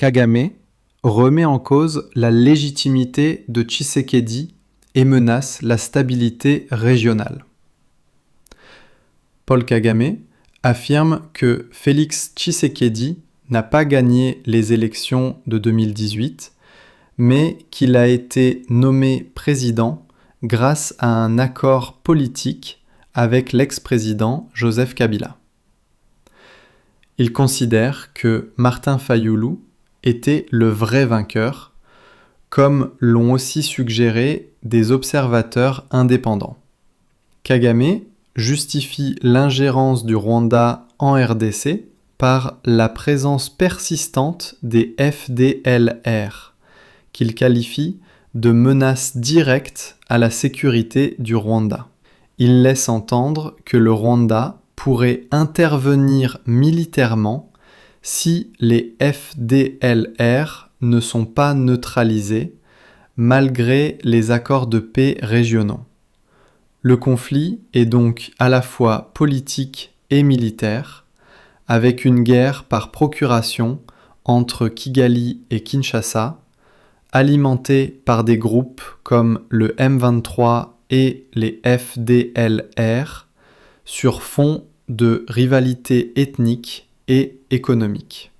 Kagame remet en cause la légitimité de Tshisekedi et menace la stabilité régionale. Paul Kagame affirme que Félix Tshisekedi n'a pas gagné les élections de 2018, mais qu'il a été nommé président grâce à un accord politique avec l'ex-président Joseph Kabila. Il considère que Martin Fayulu était le vrai vainqueur, comme l'ont aussi suggéré des observateurs indépendants. Kagame justifie l'ingérence du Rwanda en RDC par la présence persistante des FDLR, qu'il qualifie de menace directe à la sécurité du Rwanda. Il laisse entendre que le Rwanda pourrait intervenir militairement si les FDLR ne sont pas neutralisés, malgré les accords de paix régionaux. Le conflit est donc à la fois politique et militaire, avec une guerre par procuration entre Kigali et Kinshasa, alimentée par des groupes comme le M23 et les FDLR, sur fond de rivalité ethnique et économique.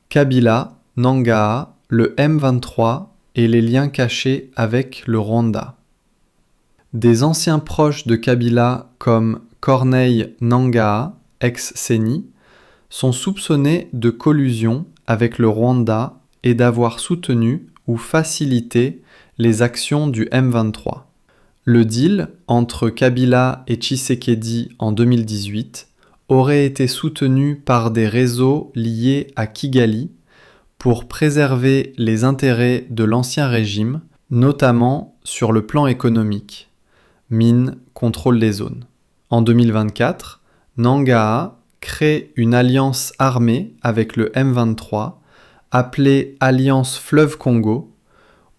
Kabila, Nangaa, le M23 et les liens cachés avec le Rwanda. Des anciens proches de Kabila comme Corneille Nangaa, ex-CENI, sont soupçonnés de collusion avec le Rwanda et d'avoir soutenu ou facilité les actions du M23. Le deal entre Kabila et Tshisekedi en 2018 aurait été soutenu par des réseaux liés à Kigali pour préserver les intérêts de l'ancien régime, notamment sur le plan économique. Mines, contrôle des zones. En 2024, Nangaa crée une alliance armée avec le M23, appelée Alliance Fleuve Congo,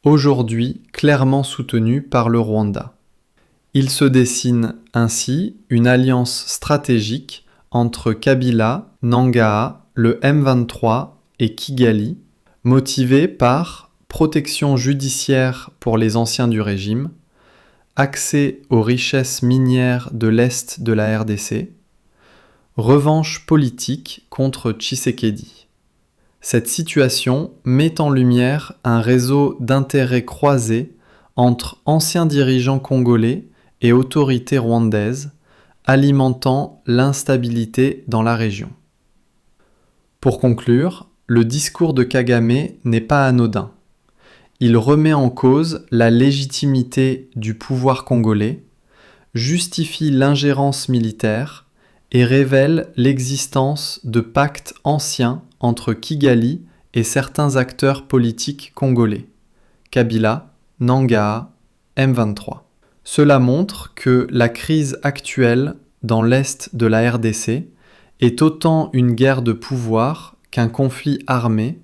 aujourd'hui clairement soutenue par le Rwanda. Il se dessine ainsi une alliance stratégique entre Kabila, Nangaa, le M23 et Kigali, motivée par protection judiciaire pour les anciens du régime, accès aux richesses minières de l'Est de la RDC, revanche politique contre Tshisekedi. Cette situation met en lumière un réseau d'intérêts croisés entre anciens dirigeants congolais et autorités rwandaises, alimentant l'instabilité dans la région. Pour conclure, le discours de Kagame n'est pas anodin. Il remet en cause la légitimité du pouvoir congolais, justifie l'ingérence militaire et révèle l'existence de pactes anciens entre Kigali et certains acteurs politiques congolais, Kabila, Nangaa, M23. Cela montre que la crise actuelle dans l'est de la RDC est autant une guerre de pouvoir qu'un conflit armé